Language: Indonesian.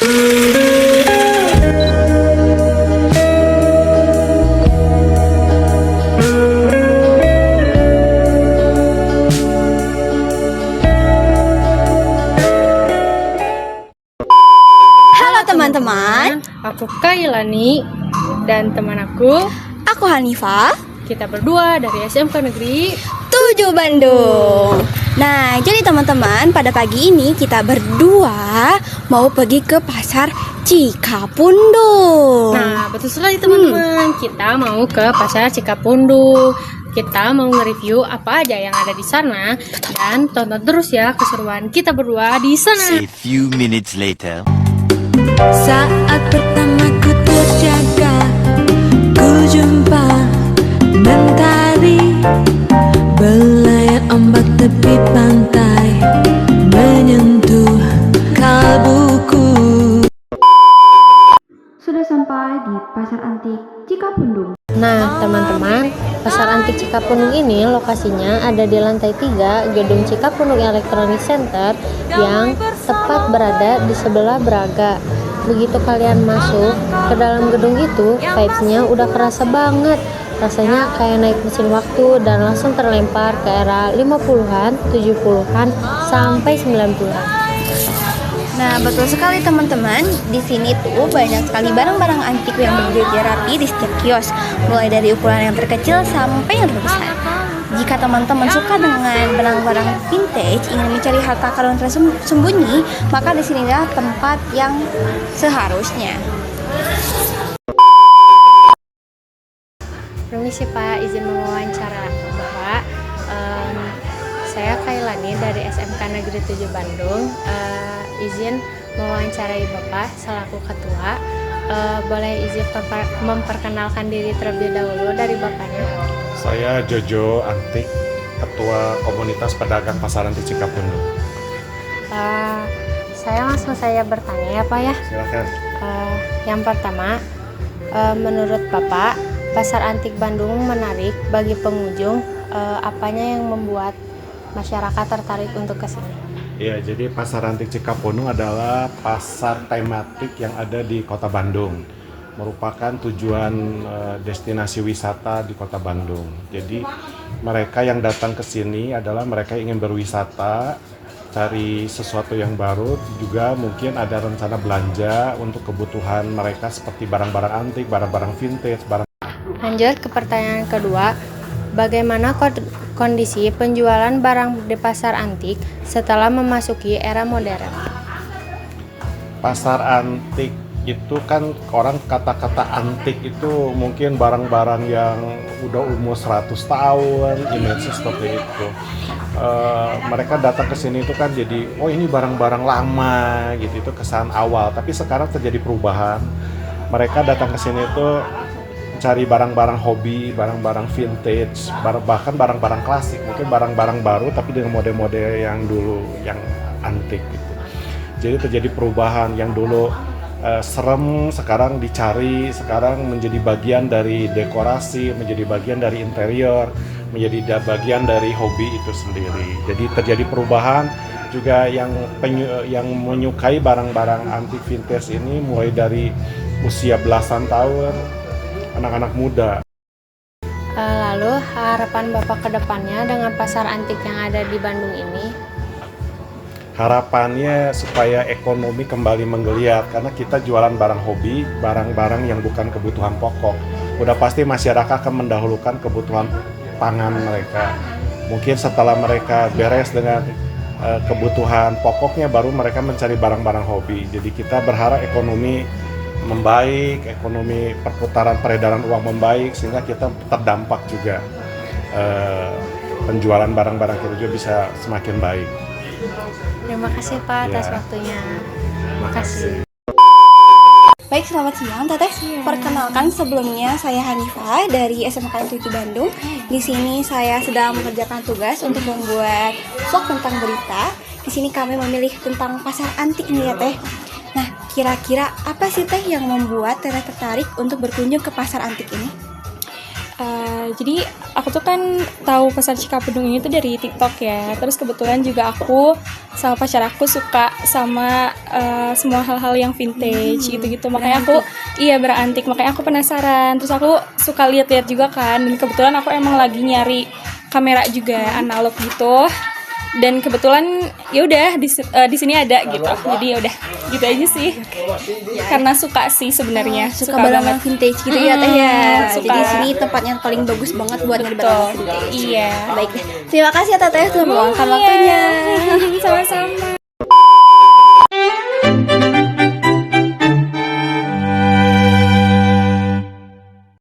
Halo teman-teman, aku Kailani dan teman aku Hanifah. Kita berdua dari SMK Negeri 7 Bandung. Nah, jadi teman-teman, pada pagi ini kita berdua mau pergi ke pasar Cikapundung. Nah, betul sekali teman-teman. Kita mau ke pasar Cikapundung. Kita mau nge-review apa aja yang ada di sana. Dan tonton terus ya keseruan kita berdua di sana. A few minutes later. Saat pertama ku terjaga, ku jumpa mentari belayar ombak tepi pantai menyentuh kalbuku. Sudah sampai di pasar antik Cikapundung. Nah, teman-teman, pasar antik Cikapundung ini lokasinya ada di lantai 3 gedung Cikapundung Electronic Center yang tepat berada di sebelah Braga. Begitu kalian masuk ke dalam gedung itu, vibes-nya udah kerasa banget. Rasanya kayak naik mesin waktu dan langsung terlempar ke era 50-an, 70-an, sampai 90-an. Nah, betul sekali teman-teman. Di sini tuh banyak sekali barang-barang antik yang berdiri rapi di setiap kios, mulai dari ukuran yang terkecil sampai yang terbesar. Jika teman-teman suka dengan barang-barang vintage, ingin mencari harta karun tersembunyi, maka di sinilah tempat yang seharusnya. Permisi Pak, izin mewawancara Bapak. Saya Kailani dari SMK Negeri 7 Bandung. Izin mewawancarai Bapak selaku ketua. Boleh izin memperkenalkan diri terlebih dahulu dari Bapaknya? Saya Jojo Antik, Ketua Komunitas Pedagang Pasar Antik Cikapundung. Saya langsung bertanya ya Pak ya. Silakan. Yang pertama, menurut Bapak, Pasar Antik Bandung menarik bagi pengunjung. Apanya yang membuat masyarakat tertarik untuk ke sini? Ya, jadi Pasar Antik Cikapundung adalah pasar tematik yang ada di Kota Bandung. Merupakan tujuan destinasi wisata di Kota Bandung. Jadi mereka yang datang ke sini adalah mereka yang ingin berwisata, cari sesuatu yang baru, juga mungkin ada rencana belanja untuk kebutuhan mereka seperti barang-barang antik, barang-barang vintage, Lanjut ke pertanyaan kedua. Bagaimana kondisi penjualan barang di pasar antik setelah memasuki era modern? Pasar antik itu kan orang kata-kata antik itu mungkin barang-barang yang udah umur 100 tahun, image seperti itu. Mereka datang ke sini itu kan jadi, oh ini barang-barang lama gitu, itu kesan awal. Tapi sekarang terjadi perubahan. Mereka datang ke sini itu cari barang-barang hobi, barang-barang vintage, bahkan barang-barang klasik, mungkin barang-barang baru tapi dengan model-model yang dulu, yang antik gitu. Jadi terjadi perubahan yang dulu serem, sekarang dicari, sekarang menjadi bagian dari dekorasi, menjadi bagian dari interior, menjadi bagian dari hobi itu sendiri. Jadi terjadi perubahan juga yang menyukai barang-barang antik vintage ini mulai dari usia belasan tahun, anak-anak muda. Lalu harapan Bapak ke depannya dengan pasar antik yang ada di Bandung ini? Harapannya supaya ekonomi kembali menggeliat, karena kita jualan barang hobi, barang-barang yang bukan kebutuhan pokok. Udah pasti masyarakat akan mendahulukan kebutuhan pangan mereka. Mungkin setelah mereka beres dengan kebutuhan pokoknya, baru mereka mencari barang-barang hobi. Jadi kita berharap ekonomi membaik, ekonomi perputaran peredaran uang membaik, sehingga kita terdampak juga penjualan barang-barang kita juga bisa semakin baik. Terima kasih Pak atas waktunya. Terima kasih. Baik, selamat siang Teteh. Perkenalkan, sebelumnya saya Hanifah dari SMK 7 Bandung. Di sini saya sedang mengerjakan tugas untuk membuat vlog tentang berita. Di sini kami memilih tentang pasar antik nih ya Teh. Nah, kira-kira apa sih Teh yang membuat Teteh tertarik untuk berkunjung ke pasar antik ini? Jadi aku tuh kan tahu pasar Cikapundung ini tuh dari TikTok ya. Terus kebetulan juga aku sama pacar aku suka sama semua hal-hal yang vintage gitu-gitu. Makanya aku barang antik. Makanya aku penasaran. Terus aku suka lihat-lihat juga kan. Dan kebetulan aku emang lagi nyari kamera juga analog gitu. Dan kebetulan ya udah di sini ada gitu. Jadi ya udah gitu aja sih. Karena suka sih sebenarnya. Suka barang vintage gitu ya Teh ya. Suka. Jadi sini tempatnya paling bagus banget buat nyari barang vintage. Iya. Baik deh. Terima kasih ya Teteh telah meluangkan waktunya. Sama-sama.